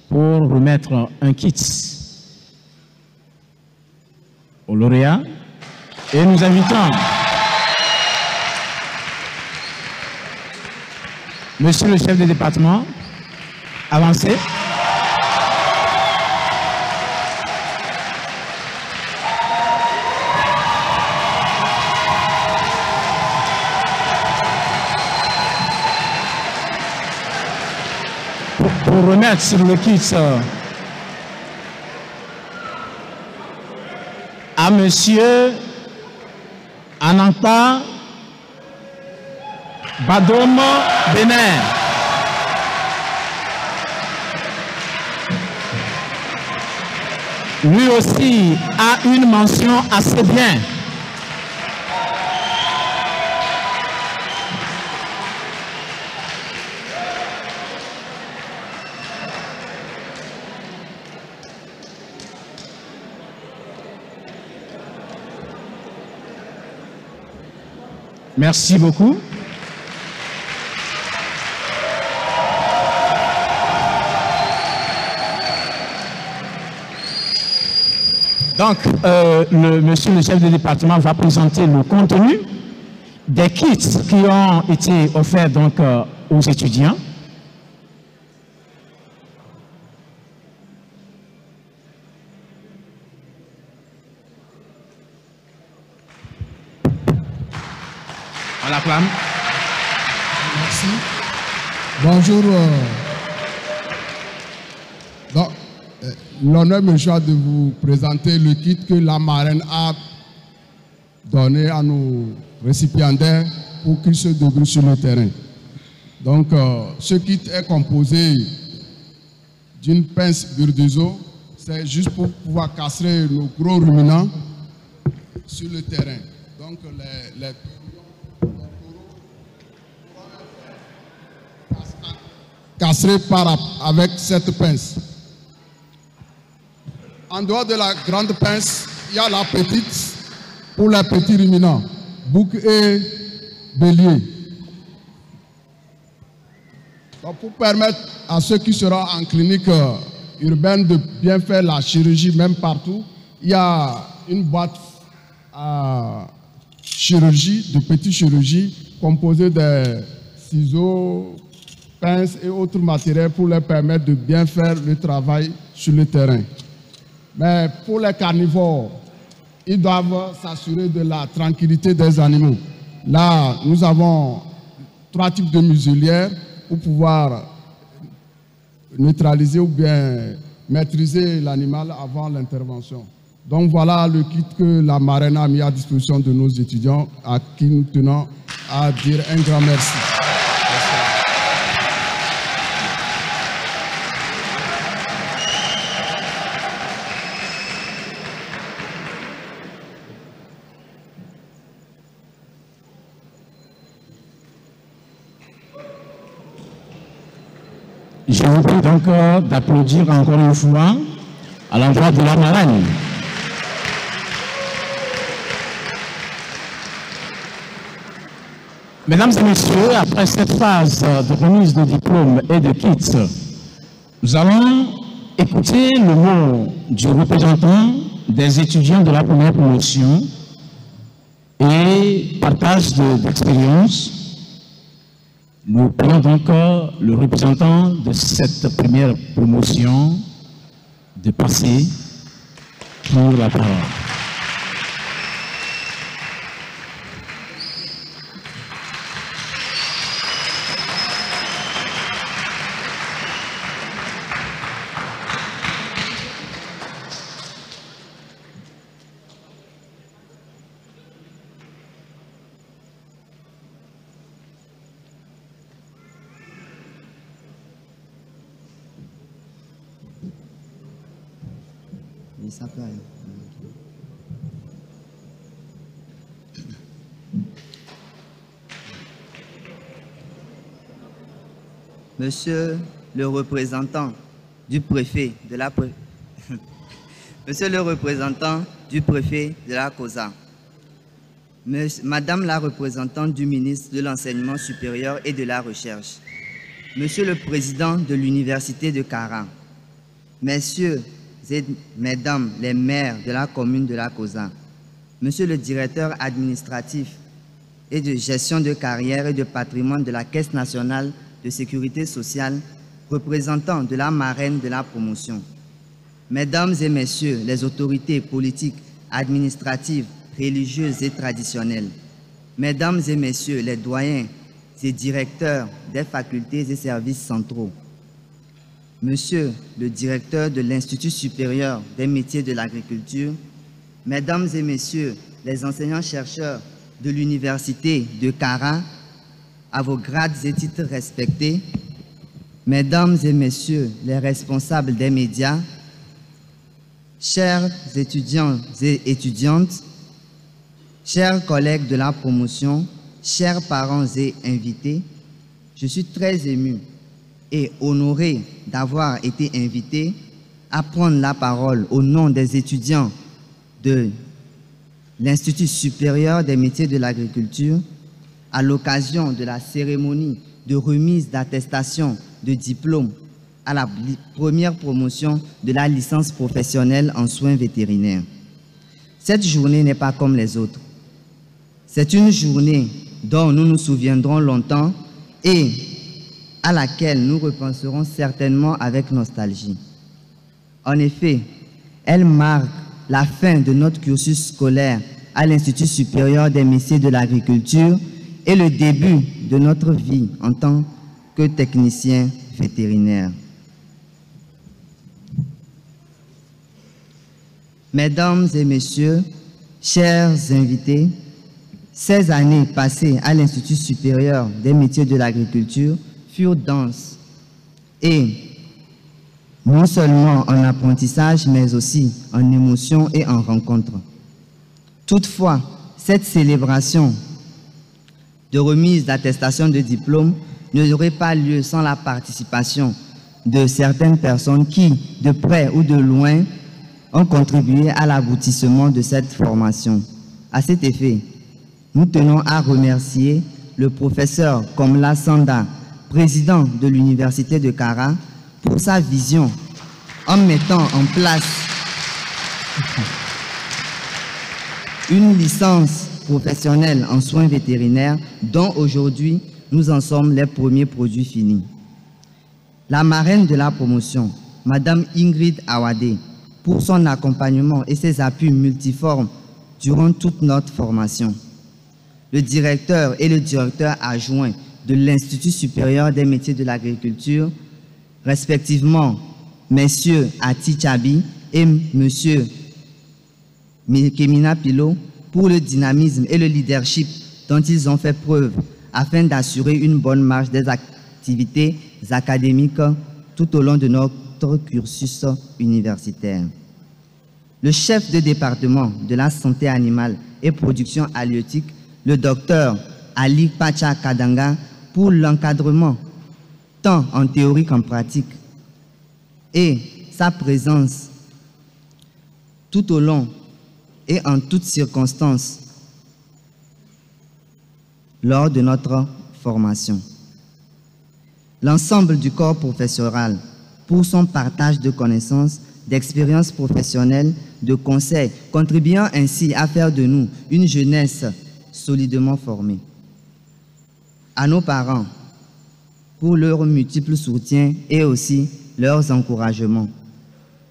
pour remettre un kit. aux lauréats et nous invitons Monsieur le chef de département, avancez. Pour remettre sur le kit à Monsieur Ananta Badom Benin. Lui aussi a une mention assez bien. Merci beaucoup. Donc, monsieur le chef de département va présenter le contenu des kits qui ont été offerts donc, aux étudiants. On l'acclame. Merci. Bonjour. L'honneur me choisit de vous présenter le kit que la marraine a donné à nos récipiendaires pour qu'ils se débrouillent sur le terrain. Donc, ce kit est composé d'une pince Burduzo. C'est juste pour pouvoir castrer nos gros ruminants sur le terrain. Donc, les castrés avec cette pince. En dehors de la grande pince, il y a la petite pour les petits ruminants, bouc et bélier. Donc pour permettre à ceux qui seront en clinique urbaine de bien faire la chirurgie, même partout, il y a une boîte à chirurgie, de petite chirurgie, composée de ciseaux, pinces et autres matériels pour leur permettre de bien faire le travail sur le terrain. Mais pour les carnivores, ils doivent s'assurer de la tranquillité des animaux. Là, nous avons 3 types de muselières pour pouvoir neutraliser ou bien maîtriser l'animal avant l'intervention. Donc voilà le kit que la marraine a mis à disposition de nos étudiants, à qui nous tenons à dire un grand merci. Je vous prie donc d'applaudir encore une fois à l'endroit de la marraine. Mesdames et messieurs, après cette phase de remise de diplômes et de kits, nous allons écouter le mot du représentant des étudiants de la première promotion et partage d'expérience. Nous prions donc le représentant de cette première promotion de passer pour la parole. Monsieur le représentant du préfet de la Monsieur le représentant du préfet de la COSA, Madame la représentante du ministre de l'Enseignement supérieur et de la Recherche, Monsieur le président de l'Université de Kara, Messieurs et mesdames les maires de la commune de La Cosa, monsieur le directeur administratif et de gestion de carrière et de patrimoine de la Caisse nationale de sécurité sociale, représentants de la marraine de la promotion, mesdames et messieurs les autorités politiques, administratives, religieuses et traditionnelles, mesdames et messieurs les doyens et directeurs des facultés et services centraux, monsieur le directeur de l'Institut supérieur des métiers de l'agriculture, mesdames et messieurs les enseignants-chercheurs de l'Université de Kara, à vos grades et titres respectés, mesdames et messieurs les responsables des médias, chers étudiants et étudiantes, chers collègues de la promotion, chers parents et invités, je suis très ému et honoré d'avoir été invité à prendre la parole au nom des étudiants de l'Institut supérieur des métiers de l'agriculture à l'occasion de la cérémonie de remise d'attestation de diplôme à la première promotion de la licence professionnelle en soins vétérinaires. Cette journée n'est pas comme les autres. C'est une journée dont nous nous souviendrons longtemps et à laquelle nous repenserons certainement avec nostalgie. En effet, elle marque la fin de notre cursus scolaire à l'Institut supérieur des métiers de l'agriculture et le début de notre vie en tant que technicien vétérinaire. Mesdames et messieurs, chers invités, ces années passées à l'Institut supérieur des métiers de l'agriculture furent denses et non seulement en apprentissage, mais aussi en émotions et en rencontres. Toutefois, cette célébration de remise d'attestation de diplôme n'aurait pas lieu sans la participation de certaines personnes qui, de près ou de loin, ont contribué à l'aboutissement de cette formation. À cet effet, nous tenons à remercier le professeur Komla Sanda, président de l'Université de Kara, pour sa vision en mettant en place une licence professionnelle en soins vétérinaires dont aujourd'hui nous en sommes les premiers produits finis. La marraine de la promotion, Madame Ingrid Awade, pour son accompagnement et ses appuis multiformes durant toute notre formation. Le directeur et le directeur adjoint de l'Institut supérieur des métiers de l'agriculture, respectivement Messieurs Ati Chabi et Monsieur Kemina Pilo, pour le dynamisme et le leadership dont ils ont fait preuve afin d'assurer une bonne marche des activités académiques tout au long de notre cursus universitaire. Le chef de département de la santé animale et production halieutique, le docteur Ali Pacha Kadanga, pour l'encadrement tant en théorie qu'en pratique et sa présence tout au long et en toutes circonstances lors de notre formation. L'ensemble du corps professoral pour son partage de connaissances, d'expériences professionnelles, de conseils, contribuant ainsi à faire de nous une jeunesse solidement formée. À nos parents, pour leurs multiples soutiens et aussi leurs encouragements.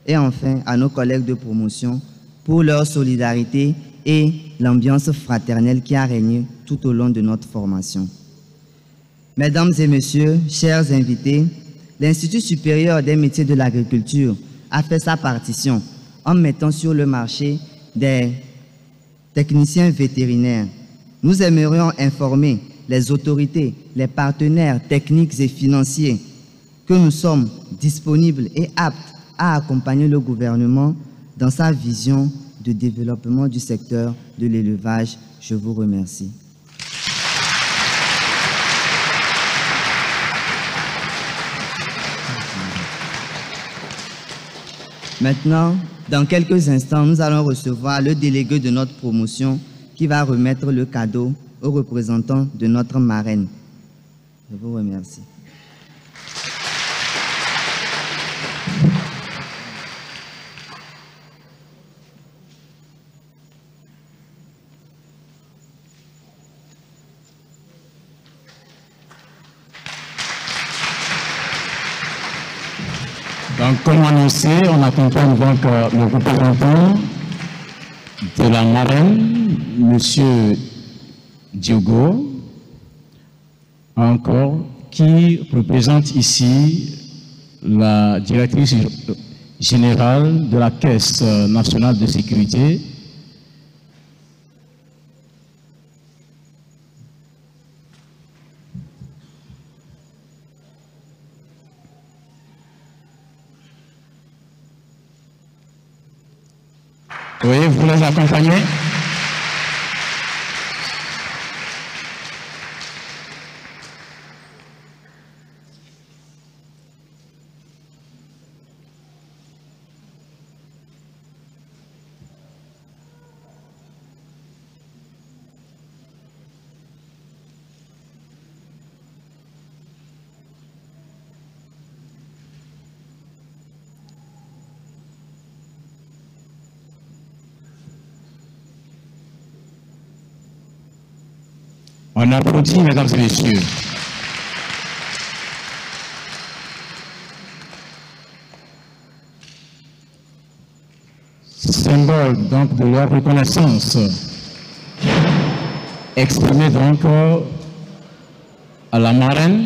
Et enfin, à nos collègues de promotion, pour leur solidarité et l'ambiance fraternelle qui a régné tout au long de notre formation. Mesdames et messieurs, chers invités, l'Institut supérieur des métiers de l'agriculture a fait sa partition en mettant sur le marché des techniciens vétérinaires. Nous aimerions informer les autorités, les partenaires techniques et financiers que nous sommes disponibles et aptes à accompagner le gouvernement dans sa vision de développement du secteur de l'élevage. Je vous remercie. Maintenant, dans quelques instants, nous allons recevoir le délégué de notre promotion qui va remettre le cadeau aux représentants de notre marraine. Je vous remercie. Donc, comme annoncé, on accompagne donc le représentant de la marraine, M. Diogo, encore, qui représente ici la directrice générale de la Caisse nationale de sécurité. Oui, vous les accompagnez? On applaudit, mesdames et messieurs. Symbole donc de leur reconnaissance, exprimé donc à la marraine.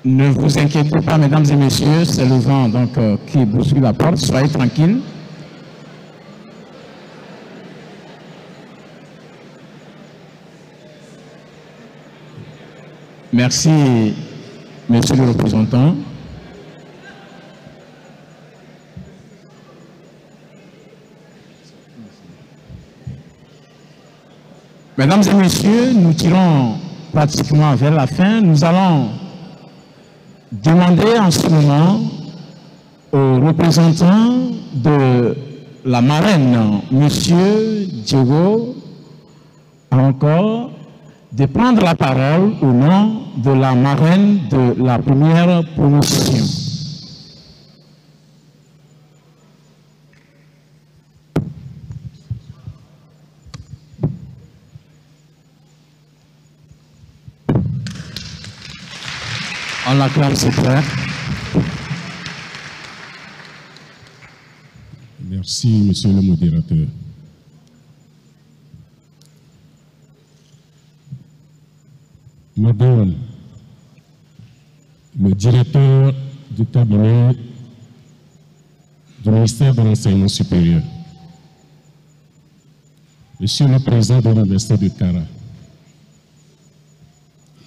Ne vous inquiétez pas, mesdames et messieurs, c'est le vent donc qui bouscule la porte, soyez tranquilles. Merci, monsieur le représentant. Mesdames et messieurs, nous tirons pratiquement vers la fin. Nous allons demander en ce moment aux représentants de la marraine, monsieur Diogo, encore, de prendre la parole au nom de la marraine de la première promotion. On l'acclame, s'il vous plaît. Merci, monsieur le modérateur. Madame le directeur du cabinet du ministère de l'Enseignement supérieur, Monsieur le président de l'Université de Kara,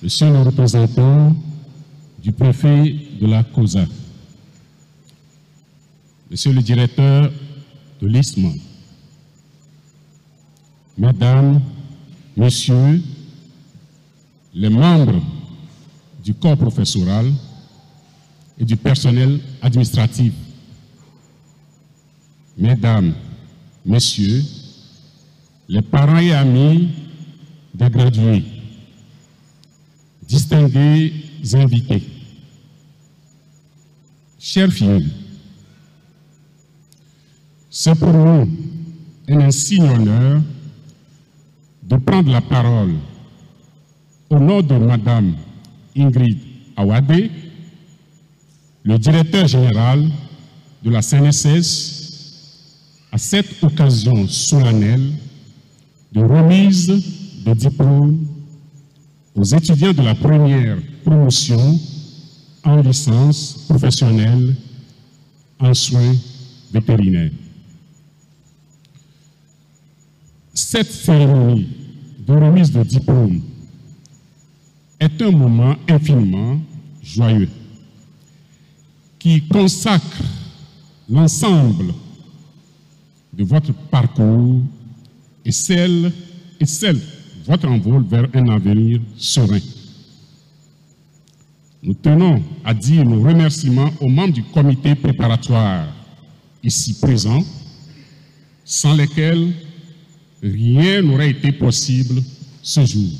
Monsieur le représentant du préfet de la COSA, Monsieur le directeur de l'ISMA, Mesdames, Messieurs, les membres du corps professoral et du personnel administratif, Mesdames, Messieurs, les parents et amis des gradués, distingués invités, chers filles, c'est pour nous un insigne honneur de prendre la parole au nom de Madame Ingrid Awade, le directeur général de la CNSS, à cette occasion solennelle de remise de diplômes aux étudiants de la première promotion en licence professionnelle en soins vétérinaires. Cette cérémonie de remise de diplôme est un moment infiniment joyeux qui consacre l'ensemble de votre parcours et celle votre envol vers un avenir serein. Nous tenons à dire nos remerciements aux membres du comité préparatoire ici présents, sans lesquels rien n'aurait été possible ce jour.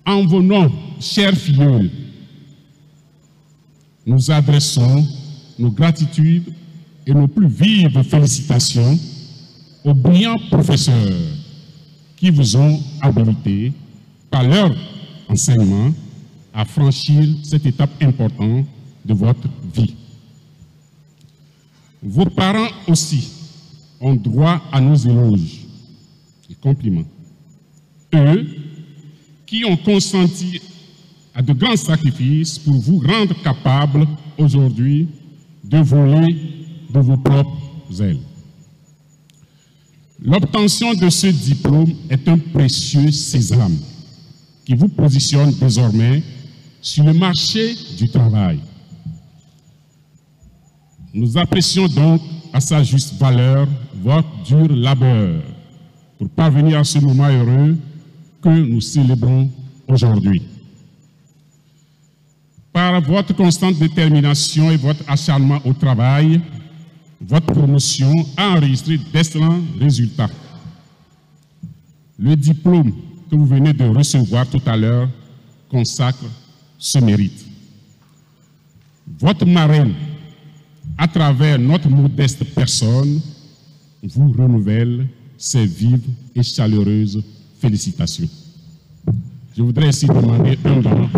En vos noms, chers filles, nous adressons nos gratitudes et nos plus vives félicitations aux brillants professeurs qui vous ont habilités par leur enseignement à franchir cette étape importante de votre vie. Vos parents aussi ont droit à nos éloges et compliments. Eux qui ont consenti à de grands sacrifices pour vous rendre capable aujourd'hui de voler de vos propres ailes. L'obtention de ce diplôme est un précieux sésame qui vous positionne désormais sur le marché du travail. Nous apprécions donc à sa juste valeur votre dur labeur pour parvenir à ce moment heureux que nous célébrons aujourd'hui. Par votre constante détermination et votre acharnement au travail, votre promotion a enregistré d'excellents résultats. Le diplôme que vous venez de recevoir tout à l'heure consacre ce mérite. Votre marraine, à travers notre modeste personne, vous renouvelle ses vives et chaleureuses félicitations. Je voudrais ici demander un don.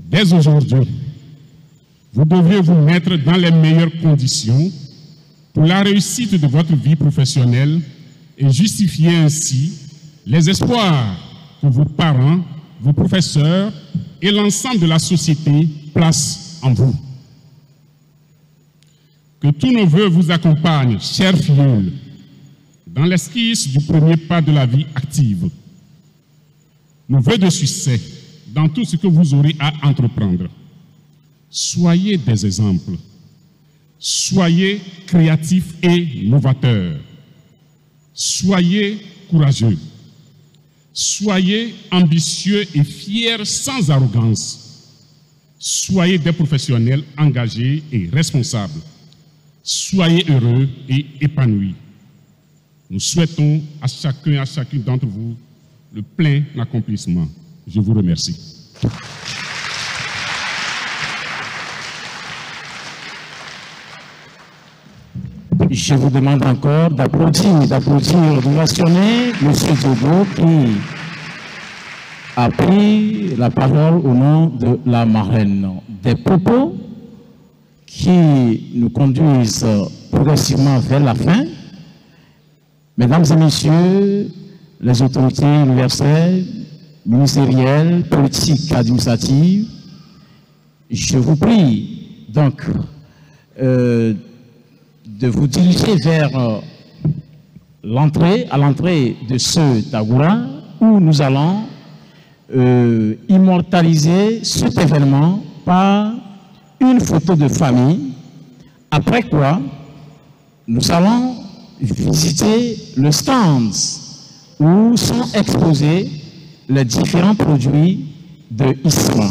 Dès aujourd'hui, vous devriez vous mettre dans les meilleures conditions pour la réussite de votre vie professionnelle et justifier ainsi les espoirs que vos parents, vos professeurs et l'ensemble de la société placent en vous. Que tous nos vœux vous accompagnent, chers filleuls, dans l'esquisse du premier pas de la vie active. Nos vœux de succès dans tout ce que vous aurez à entreprendre. Soyez des exemples. Soyez créatifs et novateurs. Soyez courageux. Soyez ambitieux et fiers sans arrogance. Soyez des professionnels engagés et responsables. Soyez heureux et épanouis. Nous souhaitons à chacun et à chacune d'entre vous le plein accomplissement. Je vous remercie. Je vous demande encore d'applaudir, d'ovationner M. Diogo qui a pris la parole au nom de la marraine. Des propos qui nous conduisent progressivement vers la fin. Mesdames et messieurs, les autorités universelles, ministérielles, politiques, administratives, je vous prie donc de vous diriger vers l'entrée de ce Tagoura où nous allons immortaliser cet événement par une photo de famille, après quoi nous allons visiter le stand où sont exposés les différents produits de ISMA.